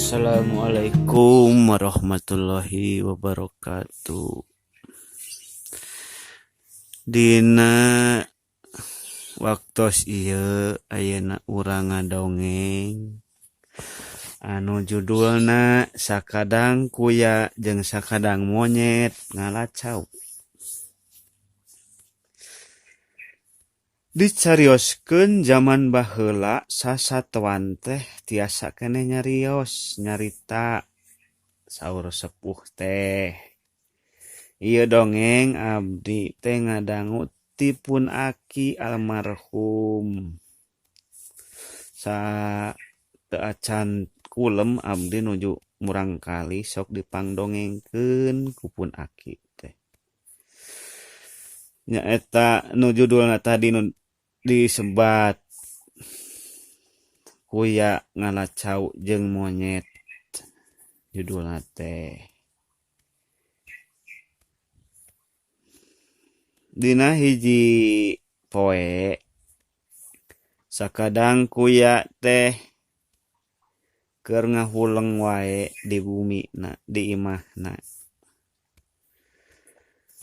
Assalamualaikum warahmatullahi wabarakatuh. Dina waktos ieu ayeuna urang ngadongeng anu judulna Sakadang Kuya jeung Sakadang Monyet Ngalacau. Dicarioskeun zaman baheula sasatoan teh tiasa keneh nyarios nyarita saur sepuh teh. Ieu dongeng abdi teh ngadangu ti Pun Aki almarhum. Sa teu acan kulem abdi nuju murang kali sok dipangdongengkeun ku Pun Aki teh. Nyaeta nu judulna tadi nu disebat Kuya Ngalacau jeung Monyet judulna teh. Dina hiji poe sakadang kuya teh keur ngahuleng wae di bumina di imahna.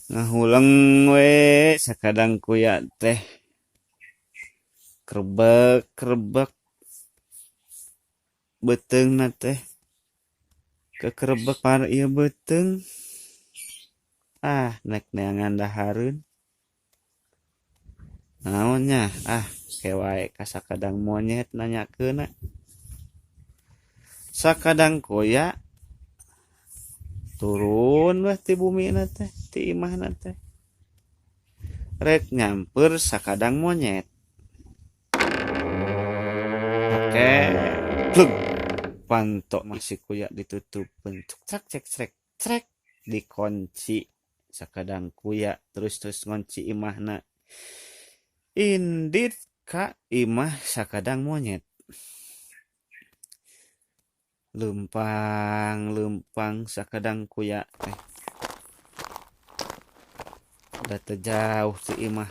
Ngahuleng we sakadang kuya teh krebek beteungna teh kekerebek par ieu beteung nek neangan dahareun naonnya ke wae ka sakadang monyet nanyakeunna. Sakadang kuya turun weh ti bumina teh ti imahna teh rek nyamper sakadang monyet. Oke plug panto masih kuya ditutupkeun cek dikunci sakadang kuya terus ngunci imahna. Indit ka imah sakadang monyet. Lempang sakadang kuya teh. Da teu jauh ti imah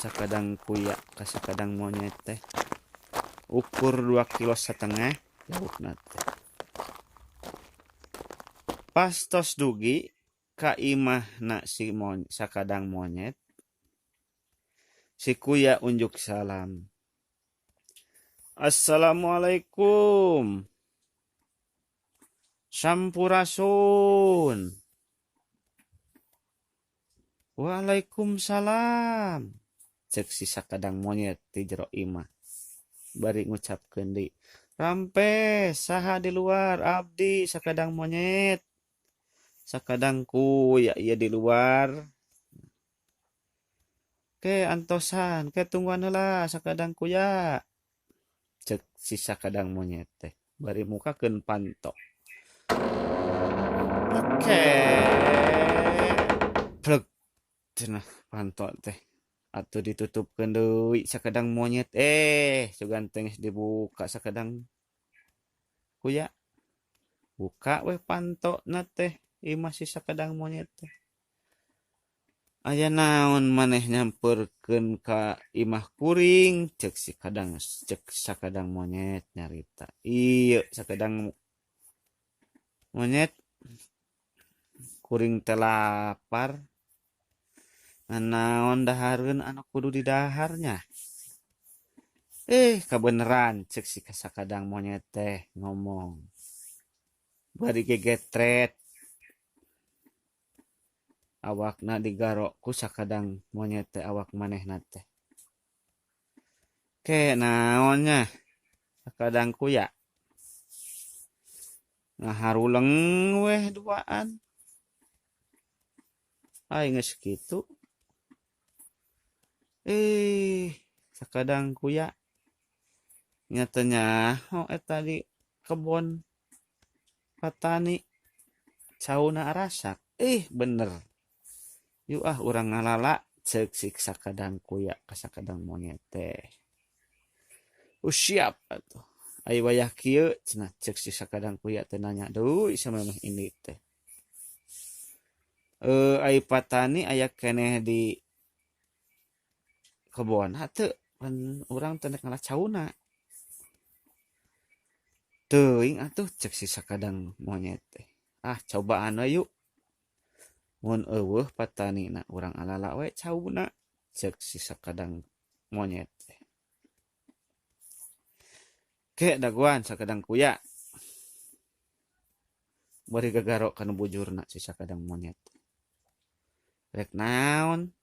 sakadang kuya ka sakadang monyet teh. Ukur 2,5 kilo jauhna teh. Pas tos dugi ka imahna si sakadang monyet, si kuya unjuk salam. Assalamualaikum. Sampurasun. Waalaikumsalam. Cek si sakadang monyet di jero imah. Bari ngucapkeun deui. Rampe saha di luar abdi sakadang monyet. Sakadang kuya ieu di luar. Ke antosan, ke tungguan heula sakadang kuya. Cek si sakadang monyet teh. Bari mukakeun panto. Oke. Plug cenah panto teh. Atuh ditutupkeun deui sakadang monyet. Sugan teh geus dibuka sakadang kuya. Buka weh pantona teh imah si sakadang monyet teh. Aya naon maneh nyamperkeun ka imah kuring cek sakadang monyet nyarita. Ieu sakadang monyet kuring teh lapar. Naon dahareun anu kudu didaharnya. Kabeneran cek si sakadang monyet teh ngomong. Bari gegetret. Awakna digaro ku sakadang monyet teh awak manehna teh. Ke naonnya sakadang kuya. Ngaharuleng weh duaan. Geus kitu. Sakadang kuya nyatanya eta di kebon patani cauna arasak. Bener. Yuk urang ngalala cek si sakadang kuya ka sakadang monyet teh. Siap atuh. Ai wayah kieu cenah cek si sakadang kuya teh nanya deui samemeh ini teh. Ai patani aya keneh di kebon teu pan urang teh ngalacauna. teuing atuh cek si sakadang monyet teh. Ah cobaan we yuk. Mun eueuh patanina urang alala we cauna cek si sakadang monyet teh. Ke daguan sakadang kuya. Bari gagaro kana bujurna si sakadang monyet. Rek naon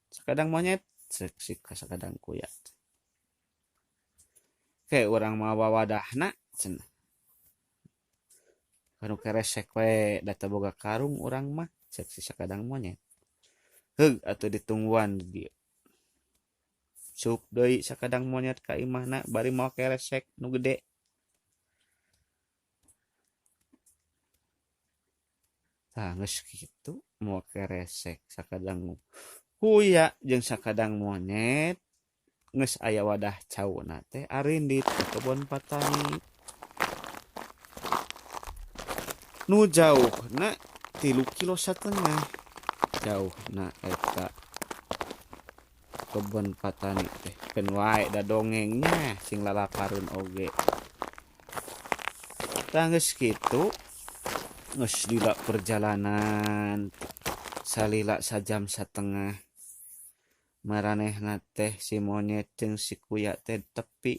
sakadang monyet cek si sakadang kuya. Ke urang mawa wadahna cenah. Kanu keresek we data boga karung urang mah cek si sakadang monyet. Heug atuh ditungguan di dieu. Suk deui sakadang monyet ka imahna bari mau keresek nu gede. Tah geus kitu mau keresek sakadang kuya jeung sakadang monyet geus aya wadah cauna teh arindit di kebon patani. Nu jauhna 3,5 kilo jauhna eta kebon patani teh pen wae da dongengnya sing lalapareun oge. Tah geus kitu geus lila perjalanan salila sajam satengah maranehna teh si monyet jeung si kuya teh tepi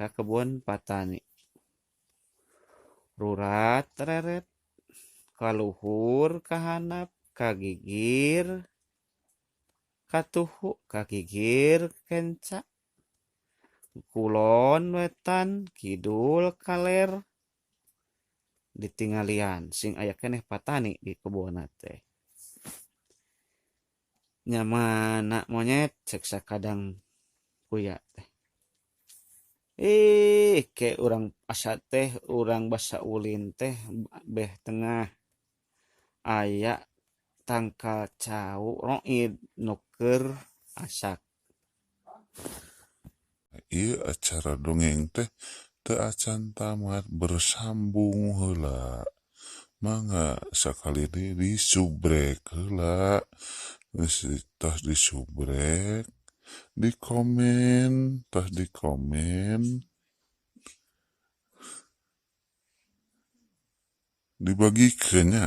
ka kebon patani. Rurat reret kaluhur kahanap kagigir katuhu kagigir kenca kulon wetan kidul kaler ditinggalian sing aya keneh patani di kebona teh. Nyamana monyet cek sakadang kuya teh. Ke urang asa teh urang basa ulin teh beh tengah aya tangkal cau roid nu keur asak. Ieu acara dongeng teh teu acan tamat bersambung heula. Mangga sakali deui disubrek heula. Geus tos disubrek, dikomen, tos dikomen, dibagikeun nya.